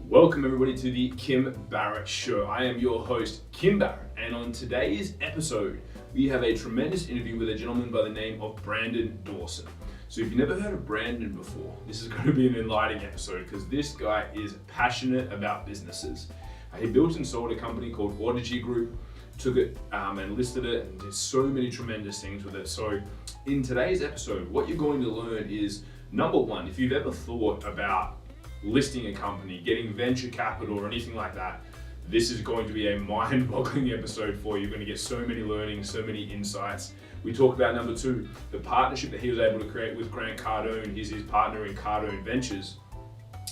Welcome everybody to the Kim Barrett Show. I am your host, Kim Barrett, and on today's episode, we have a tremendous interview with a gentleman by the name of Brandon Dawson. So if you've never heard of Brandon before, this is going to be an enlightening episode because this guy is passionate about businesses. He built and sold a company called Audigy Group, took it and listed it, and did so many tremendous things with it. So in today's episode, what you're going to learn is, number one, if you've ever thought about listing a company, getting venture capital or anything like that, this is going to be a mind-boggling episode for you. You're going to get so many learnings, so many insights. We talk about number two, the partnership that he was able to create with Cardone. He's his partner in Cardone Ventures.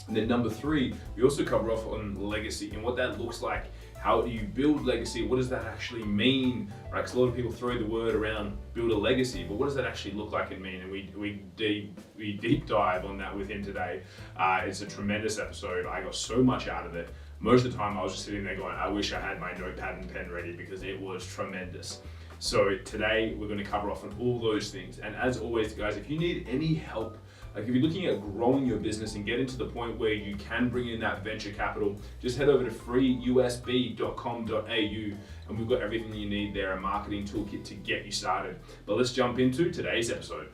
And then number three, we also cover off on legacy and what that looks like. How do you build legacy? What does that actually mean? Right? Because a lot of people throw the word around, build a legacy, but what does that actually look like and mean? And we deep dive on that with him today. It's a tremendous episode. I got so much out of it. Most of the time I was just sitting there going, I wish I had my notepad and pen ready because it was tremendous. So today we're going to cover off on all those things. And as always, guys, if you need any help, like if you're looking at growing your business and getting to the point where you can bring in that venture capital, just head over to freeusb.com.au and we've got everything you need there, a marketing toolkit to get you started. But let's jump into today's episode.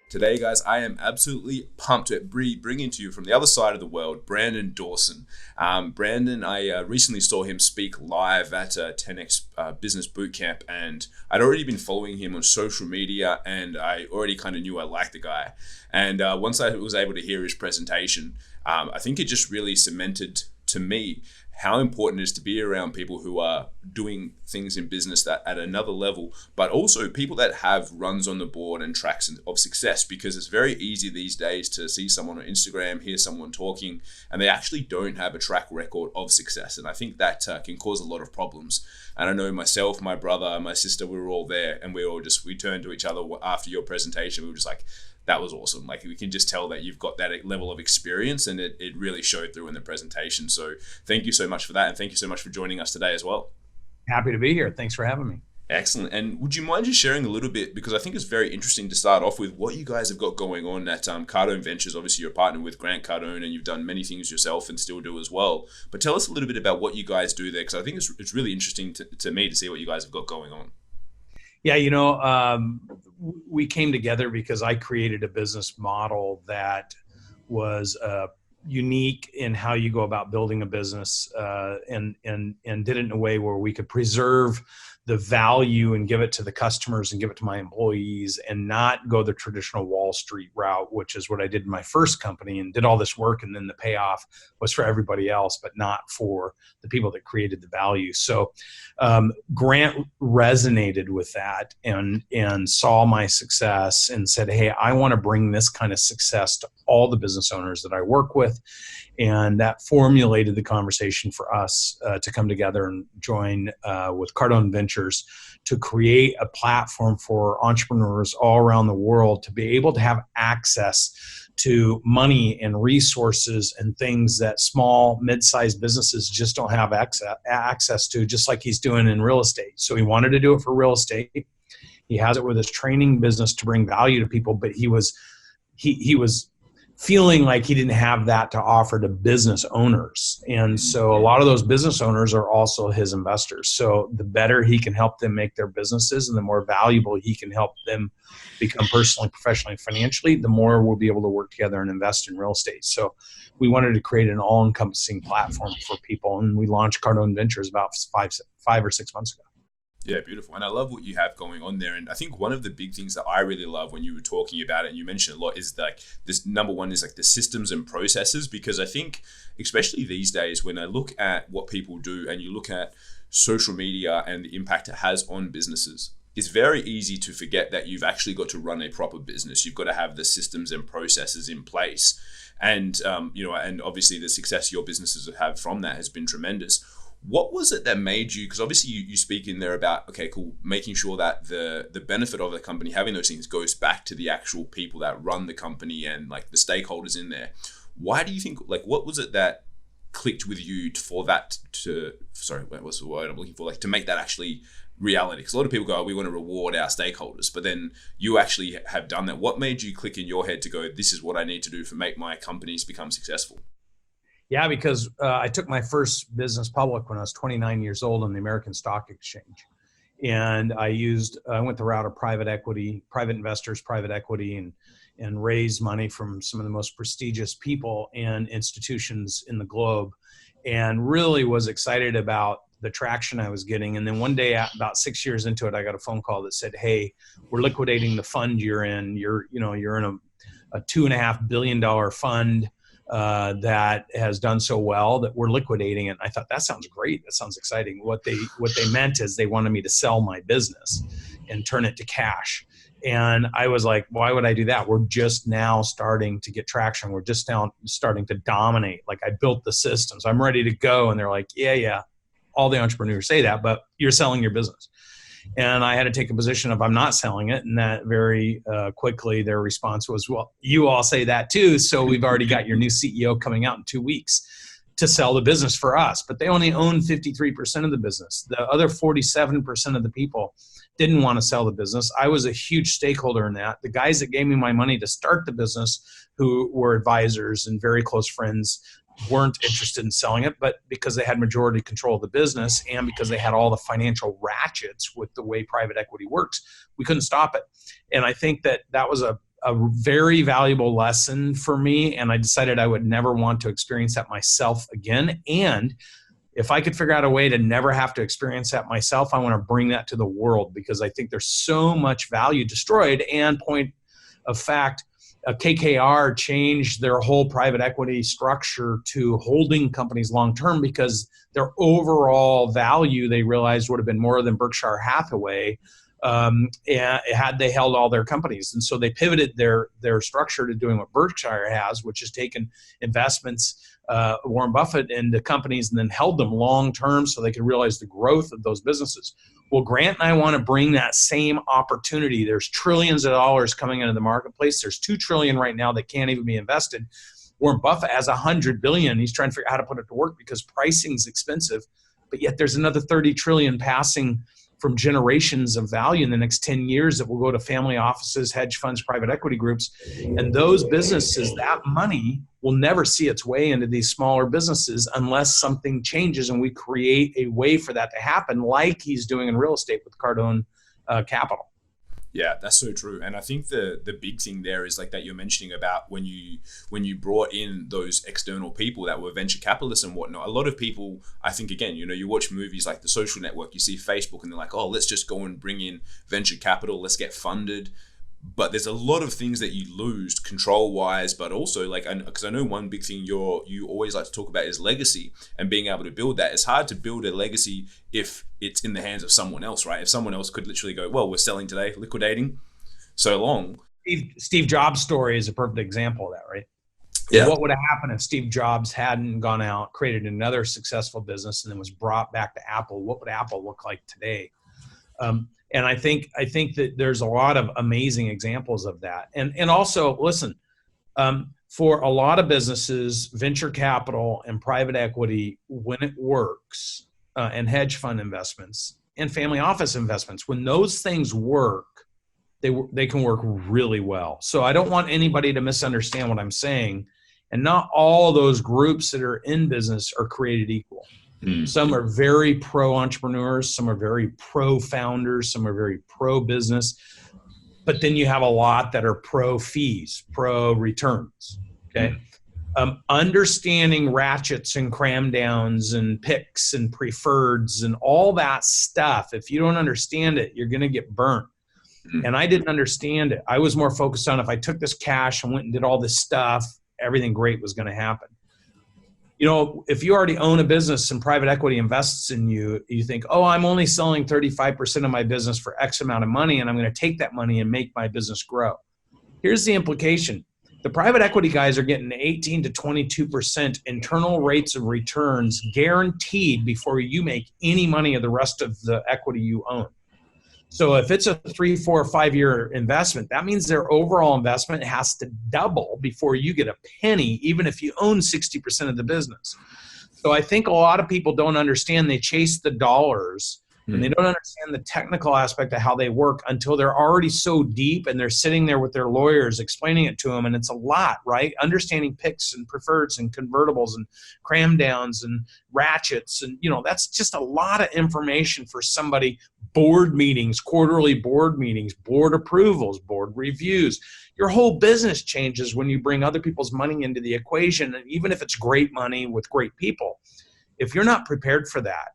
Today, guys, I am absolutely pumped to be bringing to you from the other side of the world, Brandon Dawson. Brandon, I recently saw him speak live at 10X Business Bootcamp, and I'd already been following him on social media, and I already kind of knew I liked the guy. And once I was able to hear his presentation, I think it just really cemented to me how important it is to be around people who are doing things in business that at another level, but also people that have runs on the board and tracks of success, because it's very easy these days to see someone on Instagram, hear someone talking, and they actually don't have a track record of success. And I think that can cause a lot of problems. And I know myself, my brother, my sister, we were all there, and we turned to each other after your presentation. We were just like, that was awesome. Like, we can just tell that you've got that level of experience, and it really showed through in the presentation. So thank you so much for that. And thank you so much for joining us today as well. Happy to be here. Thanks for having me. Excellent. And would you mind just sharing a little bit, because I think it's very interesting to start off with what you guys have got going on at Cardone Ventures. Obviously, you're a partner with Grant Cardone and you've done many things yourself and still do as well. But tell us a little bit about what you guys do there, because I think it's really interesting to me to see what you guys have got going on. Yeah, we came together because I created a business model that was unique in how you go about building a business, and did it in a way where we could preserve the value and give it to the customers and give it to my employees, and not go the traditional Wall Street route, which is what I did in my first company, and did all this work, and then the payoff was for everybody else, but not for the people that created the value. So Grant resonated with that and saw my success and said, hey, I want to bring this kind of success to all the business owners that I work with. And that formulated the conversation for us to come together and join with Cardone Ventures to create a platform for entrepreneurs all around the world to be able to have access to money and resources and things that small, mid-sized businesses just don't have access to, just like he's doing in real estate. So he wanted to do it for real estate. He has it with his training business to bring value to people, but he was feeling like he didn't have that to offer to business owners. And so a lot of those business owners are also his investors. So the better he can help them make their businesses and the more valuable he can help them become personally, professionally, financially, the more we'll be able to work together and invest in real estate. So we wanted to create an all-encompassing platform for people. And we launched Cardone Ventures about five or 6 months ago. Yeah, beautiful. And I love what you have going on there. And I think one of the big things that I really love when you were talking about it, and you mentioned a lot, is like this number one is like the systems and processes. Because I think, especially these days, when I look at what people do and you look at social media and the impact it has on businesses, it's very easy to forget that you've actually got to run a proper business. You've got to have the systems and processes in place. And, and obviously the success your businesses have from that has been tremendous. What was it that made you, because obviously you speak in there about, okay, cool, making sure that the benefit of the company, having those things goes back to the actual people that run the company and like the stakeholders in there. Why do you think, like, what was it that clicked with you for that to, sorry, what's the word I'm looking for, like to make that actually reality? Because a lot of people go, oh, we want to reward our stakeholders, but then you actually have done that. What made you click in your head to go, this is what I need to do to make my companies become successful? Yeah, because I took my first business public when I was 29 years old on the American Stock Exchange. And I went the route of private equity, private investors, private equity, and raised money from some of the most prestigious people and institutions in the globe, and really was excited about the traction I was getting. And then one day, about 6 years into it, I got a phone call that said, hey, we're liquidating the fund you're in. You're in a $2.5 billion fund that has done so well that we're liquidating it. And I thought, that sounds great. That sounds exciting. What they meant is they wanted me to sell my business and turn it to cash. And I was like, why would I do that? We're just now starting to get traction. We're just now starting to dominate. Like, I built the systems. I'm ready to go. And they're like, yeah. All the entrepreneurs say that, but you're selling your business. And I had to take a position of I'm not selling it. And that very quickly, their response was, well, you all say that too. So we've already got your new CEO coming out in 2 weeks to sell the business for us. But they only own 53% of the business. The other 47% of the people didn't want to sell the business. I was a huge stakeholder in that. The guys that gave me my money to start the business, who were advisors and very close friends, weren't interested in selling it, but because they had majority control of the business and because they had all the financial ratchets with the way private equity works, we couldn't stop it. And I think that was a very valuable lesson for me. And I decided I would never want to experience that myself again. And if I could figure out a way to never have to experience that myself, I want to bring that to the world, because I think there's so much value destroyed. And point of fact, KKR changed their whole private equity structure to holding companies long-term because their overall value, they realized, would have been more than Berkshire Hathaway had they held all their companies. And so they pivoted their structure to doing what Berkshire has, which is taken investments, Warren Buffett, into companies and then held them long-term so they could realize the growth of those businesses. Well, Grant and I want to bring that same opportunity. There's trillions of dollars coming into the marketplace. There's $2 trillion right now that can't even be invested. Warren Buffett has $100 billion. He's trying to figure out how to put it to work because pricing is expensive. But yet there's another $30 trillion passing from generations of value in the next 10 years that will go to family offices, hedge funds, private equity groups. And those businesses, that money will never see its way into these smaller businesses unless something changes and we create a way for that to happen, like he's doing in real estate with Cardone Capital. Yeah, that's so true. And I think the big thing there is like that you're mentioning about when you brought in those external people that were venture capitalists and whatnot. A lot of people, I think, again, you watch movies like The Social Network, you see Facebook, and they're like, oh, let's just go and bring in venture capital, let's get funded. But there's a lot of things that you lose control-wise, but also because I know one big thing you always like to talk about is legacy and being able to build that. It's hard to build a legacy if it's in the hands of someone else, right? If someone else could literally go, well, we're selling today, liquidating, so long. Steve Jobs' story is a perfect example of that, right? Yeah. What would have happened if Steve Jobs hadn't gone out, created another successful business, and then was brought back to Apple? What would Apple look like today? And I think that there's a lot of amazing examples of that. And also, listen, for a lot of businesses, venture capital and private equity, when it works, and hedge fund investments and family office investments, when those things work, they can work really well. So I don't want anybody to misunderstand what I'm saying. And not all those groups that are in business are created equal. Some are very pro-entrepreneurs, some are very pro-founders, some are very pro-business. But then you have a lot that are pro-fees, pro-returns, okay? Understanding ratchets and cram downs and picks and preferreds and all that stuff, if you don't understand it, you're going to get burnt. And I didn't understand it. I was more focused on if I took this cash and went and did all this stuff, everything great was going to happen. If you already own a business and private equity invests in you, you think, oh, I'm only selling 35% of my business for X amount of money, and I'm going to take that money and make my business grow. Here's the implication. The private equity guys are getting 18 to 22% internal rates of returns guaranteed before you make any money of the rest of the equity you own. So if it's a 3, 4, or 5 year investment, that means their overall investment has to double before you get a penny, even if you own 60% of the business. So I think a lot of people don't understand. They chase the dollars and they don't understand the technical aspect of how they work until they're already so deep and they're sitting there with their lawyers explaining it to them. And it's a lot, right? Understanding PICs and preferreds and convertibles and cram downs and ratchets. And, that's just a lot of information for somebody. Board meetings, quarterly board meetings, board approvals, board reviews. Your whole business changes when you bring other people's money into the equation. And even if it's great money with great people, if you're not prepared for that,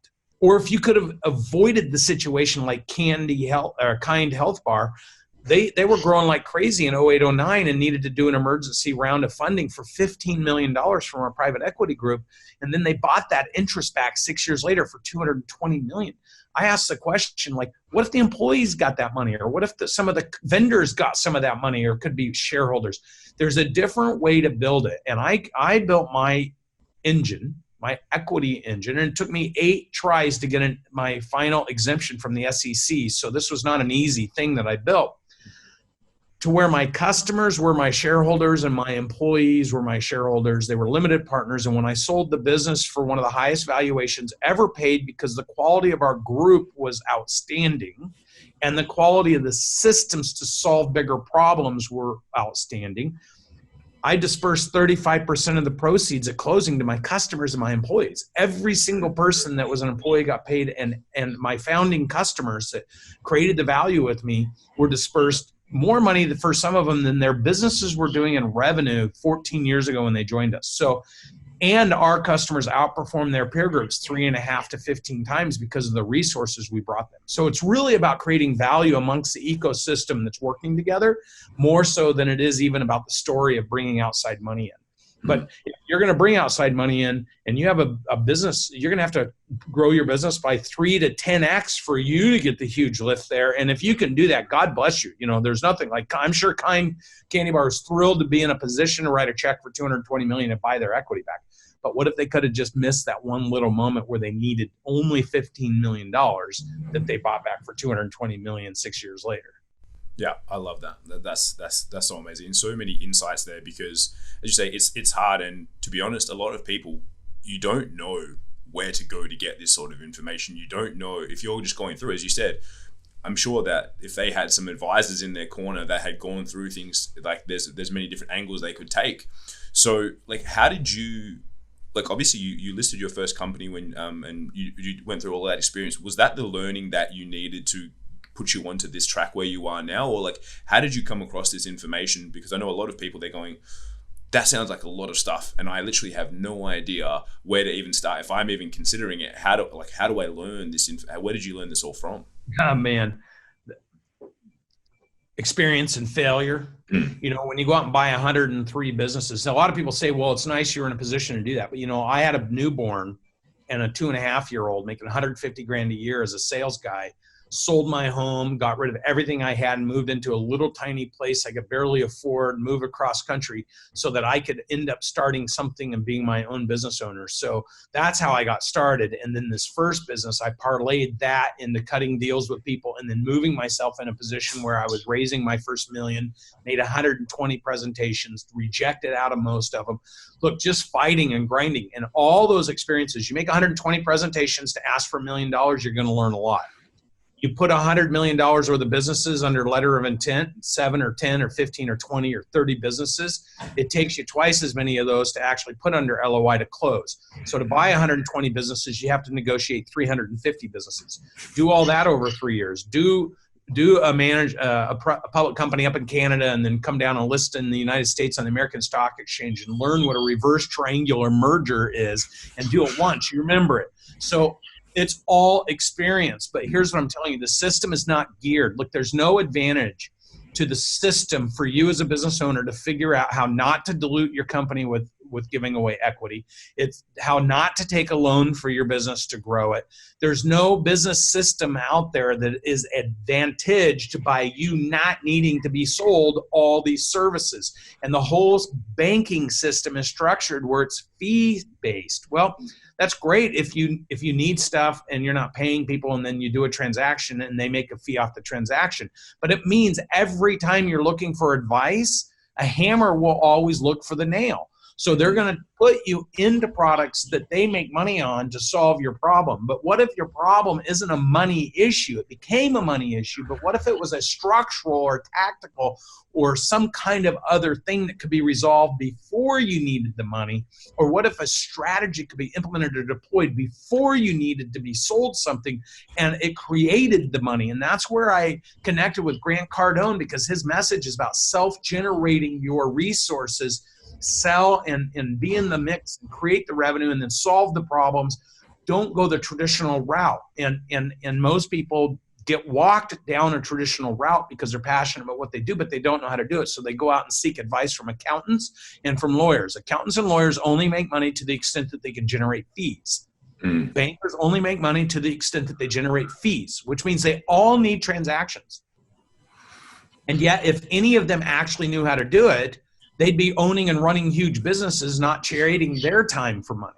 or if you could have avoided the situation like Kind Health Bar, they were growing like crazy in 08, 09 and needed to do an emergency round of funding for $15 million from a private equity group. And then they bought that interest back 6 years later for $220 million. I asked the question, like, what if the employees got that money? Or what if some of the vendors got some of that money, or could be shareholders? There's a different way to build it. And I built my engine, my equity engine, and it took me 8 tries to get my final exemption from the SEC. So this was not an easy thing that I built, to where my customers were my shareholders and my employees were my shareholders. They were limited partners. And when I sold the business for one of the highest valuations ever paid, because the quality of our group was outstanding and the quality of the systems to solve bigger problems were outstanding, I dispersed 35% of the proceeds at closing to my customers and my employees. Every single person that was an employee got paid, and my founding customers that created the value with me were dispersed more money for some of them than their businesses were doing in revenue 14 years ago when they joined us. So, and our customers outperformed their peer groups 3.5 to 15 times because of the resources we brought them. So it's really about creating value amongst the ecosystem that's working together, more so than it is even about the story of bringing outside money in. But if you're going to bring outside money in and you have a business, you're going to have to grow your business by 3 to 10x for you to get the huge lift there. And if you can do that, God bless you. There's nothing like, I'm sure Kind Candy Bar is thrilled to be in a position to write a check for $220 million and buy their equity back. But what if they could have just missed that one little moment where they needed only $15 million that they bought back for $220 million 6 years later? Yeah, I love that. That's so amazing. And so many insights there, because as you say, it's hard. And to be honest, a lot of people, you don't know where to go to get this sort of information. You don't know if you're just going through, as you said. I'm sure that if they had some advisors in their corner that had gone through things, like there's many different angles they could take. So like, how did you, like, obviously you listed your first company when and you went through all that experience. Was that the learning that you needed to put you onto this track where you are now? Or like, how did you come across this information? Because I know a lot of people, they're going, that sounds like a lot of stuff, and I literally have no idea where to even start. If I'm even considering it, how do I learn this? Where did you learn this all from? Oh man, experience and failure. When you go out and buy 103 businesses, a lot of people say, well, it's nice you're in a position to do that. But I had a newborn and a 2.5-year-old making $150,000 a year as a sales guy. Sold my home, got rid of everything I had, and moved into a little tiny place I could barely afford, move across country so that I could end up starting something and being my own business owner. So that's how I got started. And then this first business, I parlayed that into cutting deals with people and then moving myself in a position where I was raising my first million, made 120 presentations, rejected out of most of them. Look, just fighting and grinding. And all those experiences, you make 120 presentations to ask for $1 million, you're going to learn a lot. You put $100 million worth of businesses under letter of intent, 7 or 10 or 15 or 20 or 30 businesses. It takes you twice as many of those to actually put under LOI to close. So to buy 120 businesses, you have to negotiate 350 businesses. Do all that over 3 years. Do a public company up in Canada and then come down and list in the United States on the American Stock Exchange and learn what a reverse triangular merger is and do it once. You remember it. So it's all experience. But here's what I'm telling you. The system is not geared. Look, there's no advantage to the system for you as a business owner to figure out how not to dilute your company with with giving away equity. It's how not to take a loan for your business to grow it. There's no business system out there that is advantaged by you not needing to be sold all these services. And the whole banking system is structured where it's fee-based. Well, that's great if you need stuff and you're not paying people and then you do a transaction and they make a fee off the transaction. But it means every time you're looking for advice, a hammer will always look for the nail. So they're going to put you into products that they make money on to solve your problem. But what if your problem isn't a money issue? It became a money issue, but what if it was a structural or tactical or some kind of other thing that could be resolved before you needed the money? Or what if a strategy could be implemented or deployed before you needed to be sold something and it created the money? And that's where I connected with Grant Cardone, because his message is about self-generating your resources, sell and be in the mix and create the revenue and then solve the problems. Don't go the traditional route. And most people get walked down a traditional route because they're passionate about what they do, but they don't know how to do it. So they go out and seek advice from accountants and from lawyers. Accountants and lawyers only make money to the extent that they can generate fees. Bankers only make money to the extent that they generate fees, which means they all need transactions. And yet, if any of them actually knew how to do it, they'd be owning and running huge businesses, not trading their time for money.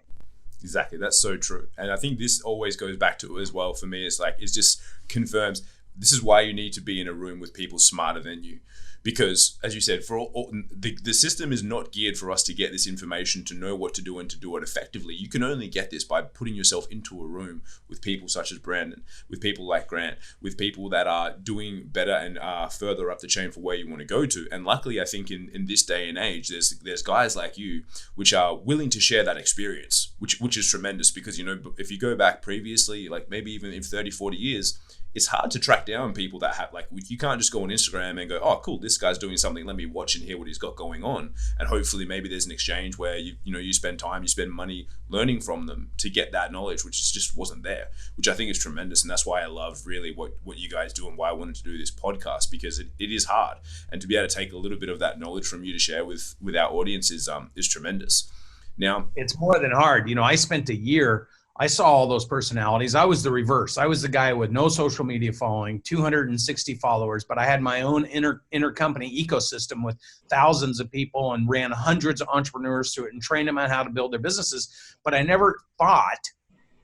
Exactly. That's so true. And I think this always goes back to it as well. For me, it's like, it just confirms this is why you need to be in a room with people smarter than you. Because, as you said, the system is not geared for us to get this information, to know what to do and to do it effectively. You can only get this by putting yourself into a room with people such as Brandon, with people like Grant, with people that are doing better and are further up the chain for where you want to go to. And luckily, I think in this day and age, there's guys like you which are willing to share that experience, which is tremendous. Because, you know, if you go back previously, like maybe even in 30, 40 years, it's hard to track down people that have, like, you can't just go on Instagram and go, oh, cool, this guy's doing something, let me watch and hear what he's got going on. And hopefully maybe there's an exchange where you spend time, you spend money learning from them to get that knowledge, which just wasn't there, which I think is tremendous. And that's why I love really what you guys do and why I wanted to do this podcast, because it is hard. And to be able to take a little bit of that knowledge from you to share with our audience is tremendous. Now, it's more than hard. You know, I spent a year, I saw all those personalities. I was the reverse. I was the guy with no social media following, 260 followers, but I had my own intercompany ecosystem with thousands of people and ran hundreds of entrepreneurs through it and trained them on how to build their businesses. But I never thought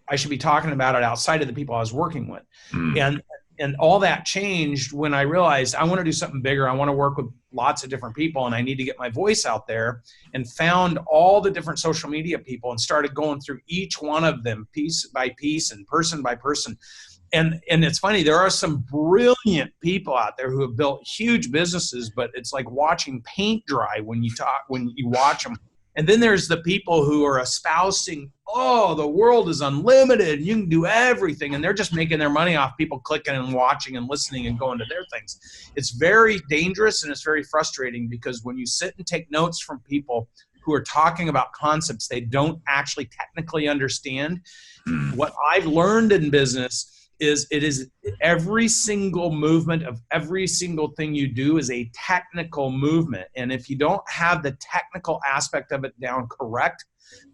I should be talking about it outside of the people I was working with. And all that changed when I realized I want to do something bigger. I want to work with lots of different people and I need to get my voice out there, and found all the different social media people and started going through each one of them piece by piece and person by person. And it's funny, there are some brilliant people out there who have built huge businesses, but it's like watching paint dry when you watch them. And then there's the people who are espousing, oh, the world is unlimited, you can do everything. And they're just making their money off people clicking and watching and listening and going to their things. It's very dangerous and it's very frustrating, because when you sit and take notes from people who are talking about concepts they don't actually technically understand, what I've learned in business is it is every single movement of every single thing you do is a technical movement. And if you don't have the technical aspect of it down correct,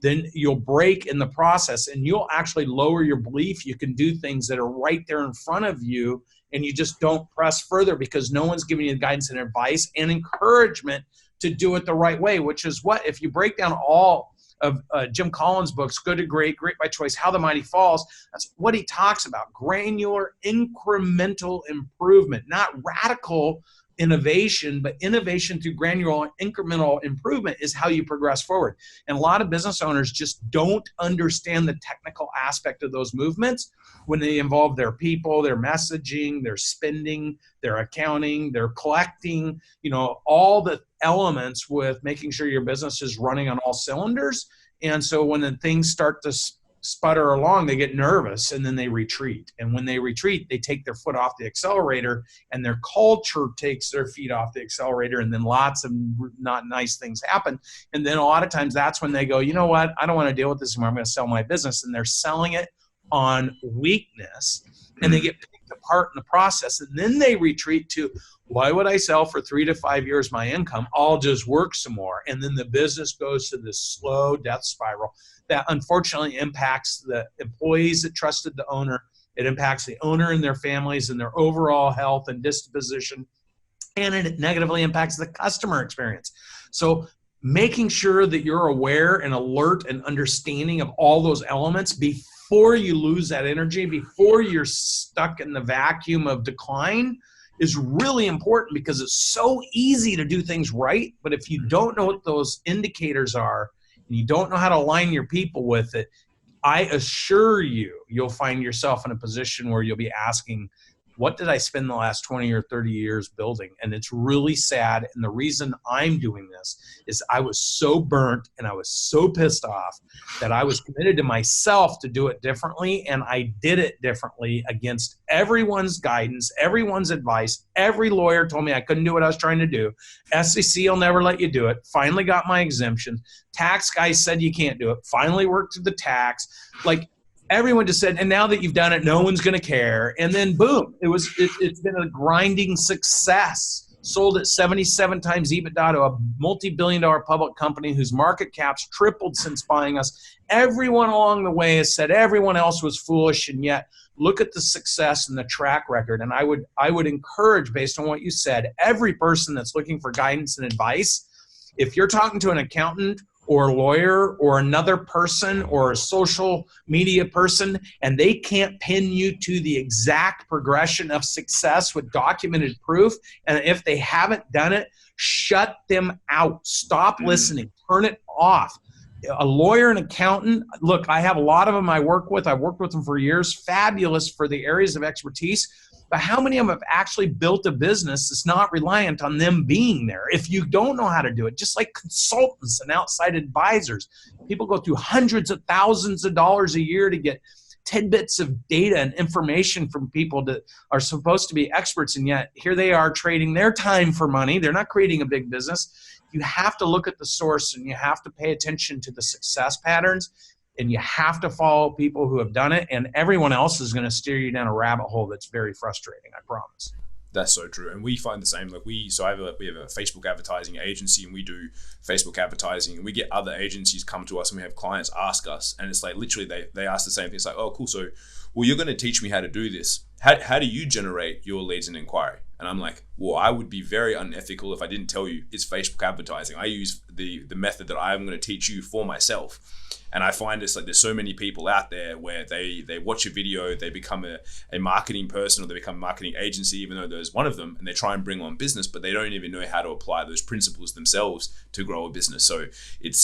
then you'll break in the process and you'll actually lower your belief you can do things that are right there in front of you, and you just don't press further because no one's giving you guidance and advice and encouragement to do it the right way, which is what, if you break down all of Jim Collins' books, Good to Great, Great by Choice, How the Mighty Falls, that's what he talks about. Granular, incremental improvement, not radical innovation, but innovation through granular, incremental improvement is how you progress forward. And a lot of business owners just don't understand the technical aspect of those movements when they involve their people, their messaging, their spending, their accounting, their collecting, all the elements with making sure your business is running on all cylinders. And so when the things start to sputter along, they get nervous and then they retreat. And when they retreat, they take their foot off the accelerator and their culture takes their feet off the accelerator, and then lots of not nice things happen. And then a lot of times that's when they go, you know what, I don't want to deal with this anymore. I'm going to sell my business. And they're selling it on weakness, and they get picked depart in the process. And then they retreat to, why would I sell for 3 to 5 years my income? I'll just work some more. And then the business goes to this slow death spiral that unfortunately impacts the employees that trusted the owner. It impacts the owner and their families and their overall health and disposition. And it negatively impacts the customer experience. So making sure that you're aware and alert and understanding of all those elements before you lose that energy, before you're stuck in the vacuum of decline, is really important, because it's so easy to do things right. But if you don't know what those indicators are and you don't know how to align your people with it, I assure you, you'll find yourself in a position where you'll be asking, what did I spend the last 20 or 30 years building? And it's really sad. And the reason I'm doing this is I was so burnt and I was so pissed off that I was committed to myself to do it differently. And I did it differently against everyone's guidance, everyone's advice. Every lawyer told me I couldn't do what I was trying to do. SEC will never let you do it. Finally got my exemption. Tax guys said you can't do it. Finally worked through the tax. Like, everyone just said, and now that you've done it, no one's going to care. And then boom, it's been a grinding success. Sold at 77 times EBITDA to a multi-billion-dollar public company whose market cap's tripled since buying us. Everyone along the way has said everyone else was foolish, and yet look at the success and the track record. And I would encourage, based on what you said, every person that's looking for guidance and advice, if you're talking to an accountant or a lawyer or another person or a social media person, and they can't pin you to the exact progression of success with documented proof, and if they haven't done it, shut them out. Stop listening. Turn it off. A lawyer and accountant, look, I have a lot of them I work with. I've worked with them for years. Fabulous for the areas of expertise. But how many of them have actually built a business that's not reliant on them being there? If you don't know how to do it, just like consultants and outside advisors, people go through hundreds of thousands of dollars a year to get tidbits of data and information from people that are supposed to be experts, and yet here they are trading their time for money. They're not creating a big business. You have to look at the source, and you have to pay attention to the success patterns, and you have to follow people who have done it, and everyone else is going to steer you down a rabbit hole that's very frustrating, I promise. That's so true. And we find the same. Like we have a Facebook advertising agency, and we do Facebook advertising, and we get other agencies come to us, and we have clients ask us, and it's like literally they ask the same thing. It's like, oh, cool. So, well, you're going to teach me how to do this. How do you generate your leads and inquiry? And I'm like, well, I would be very unethical if I didn't tell you it's Facebook advertising. I use the method that I'm going to teach you for myself. And I find it's like there's so many people out there where they watch a video, they become a marketing person, or they become a marketing agency, even though there's one of them, and they try and bring on business, but they don't even know how to apply those principles themselves to grow a business. So it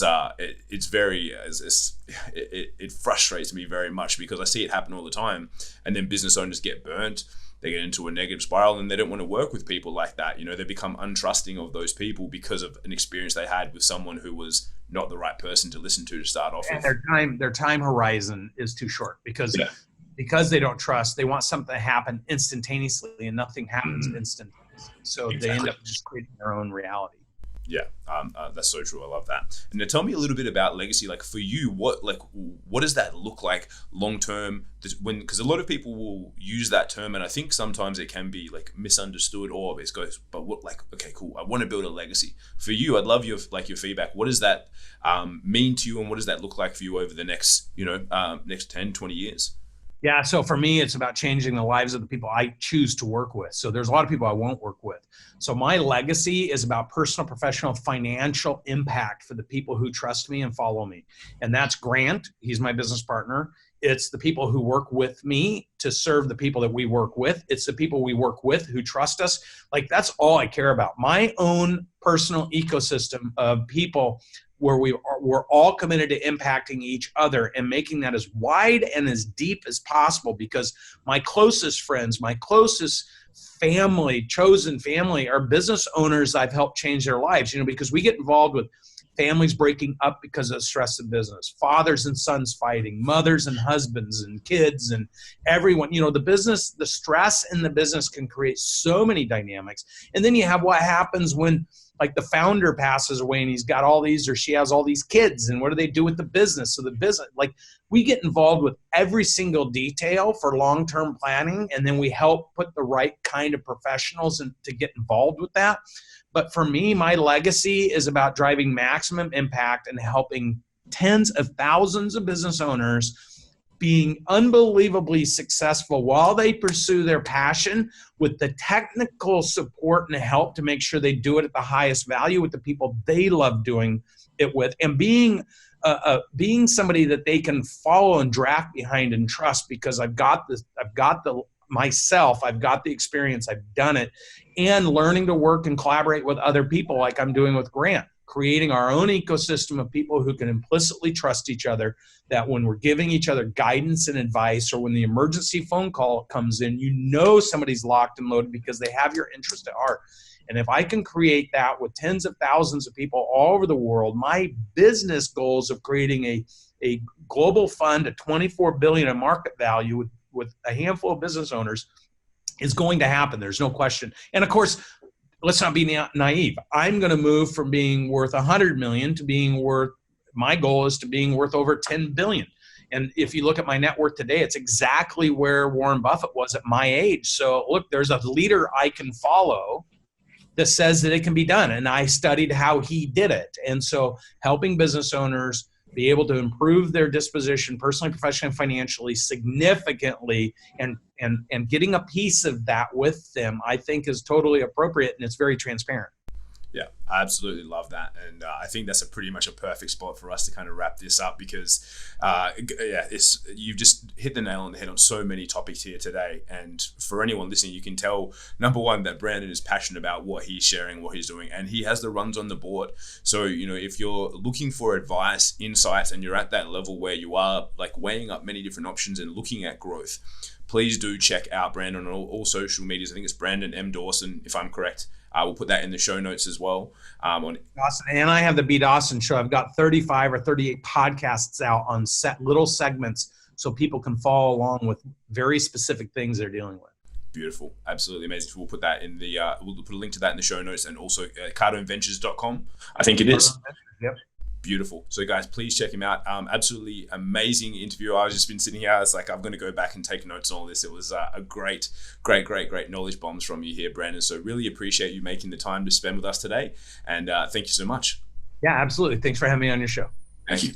frustrates me very much, because I see it happen all the time, and then business owners get burnt. They get into a negative spiral, and they don't want to work with people like that. You know, they become untrusting of those people because of an experience they had with someone who was not the right person to listen to start off with. And their time horizon is too short, because they don't trust. They want something to happen instantaneously, and nothing happens instantaneously. So They end up just creating their own reality. Yeah, that's so true. I love that. And now tell me a little bit about legacy. Like for you, what does that look like long term? Because a lot of people will use that term, and I think sometimes it can be like misunderstood, or it goes, but what, like, okay, cool, I want to build a legacy. For you, I'd love your feedback. What does that mean to you, and what does that look like for you over the next 10, 20 years? Yeah, so for me, it's about changing the lives of the people I choose to work with. So there's a lot of people I won't work with. So my legacy is about personal, professional, financial impact for the people who trust me and follow me. And that's Grant. He's my business partner. It's the people who work with me to serve the people that we work with. It's the people we work with who trust us. Like, that's all I care about. My own personal ecosystem of people where we're all committed to impacting each other and making that as wide and as deep as possible, because my closest friends, my closest family, chosen family, are business owners I've helped change their lives, because we get involved with families breaking up because of stress of business, fathers and sons fighting, mothers and husbands and kids and everyone. The stress in the business can create so many dynamics. And then you have what happens when like the founder passes away and he's got all these, or she has all these kids, and what do they do with the business? So the business, like, we get involved with every single detail for long-term planning, and then we help put the right kind of professionals in, to get involved with that. But for me, my legacy is about driving maximum impact and helping tens of thousands of business owners being unbelievably successful while they pursue their passion, with the technical support and help to make sure they do it at the highest value with the people they love doing it with, and being somebody that they can follow and draft behind and trust, because I've got the experience, I've done it, and learning to work and collaborate with other people like I'm doing with Grant, creating our own ecosystem of people who can implicitly trust each other, that when we're giving each other guidance and advice, or when the emergency phone call comes in, you know somebody's locked and loaded because they have your interest at heart. And if I can create that with tens of thousands of people all over the world, my business goals of creating a global fund at $24 billion in market value with a handful of business owners is going to happen. There's no question. And of course, let's not be naive. I'm going to move from being worth 100 million to being worth, my goal is to being worth over 10 billion. And if you look at my net worth today, it's exactly where Warren Buffett was at my age. So look, there's a leader I can follow that says that it can be done. And I studied how he did it. And so helping business owners be able to improve their disposition personally, professionally, financially significantly, and getting a piece of that with them, I think is totally appropriate, and it's very transparent. Yeah, I absolutely love that. And I think that's pretty much a perfect spot for us to kind of wrap this up, because you've just hit the nail on the head on so many topics here today. And for anyone listening, you can tell, number one, that Brandon is passionate about what he's sharing, what he's doing, and he has the runs on the board. So, if you're looking for advice, insights, and you're at that level where you are like weighing up many different options and looking at growth, please do check out Brandon on all social medias. I think it's Brandon M. Dawson, if I'm correct. We'll put that in the show notes as well. On Dawson, and I have the B. Dawson Show. I've got 35 or 38 podcasts out on little segments, so people can follow along with very specific things they're dealing with. Beautiful. Absolutely amazing. So we'll put that in the, we'll put a link to that in the show notes, and also CardoneVentures.com. I think it is. Yep. Beautiful. So guys, please check him out. Absolutely amazing interview. I've just been sitting here. I was like, I'm going to go back and take notes on all this. It was a great knowledge bombs from you here, Brandon. So really appreciate you making the time to spend with us today. And thank you so much. Yeah, absolutely. Thanks for having me on your show. Thank you.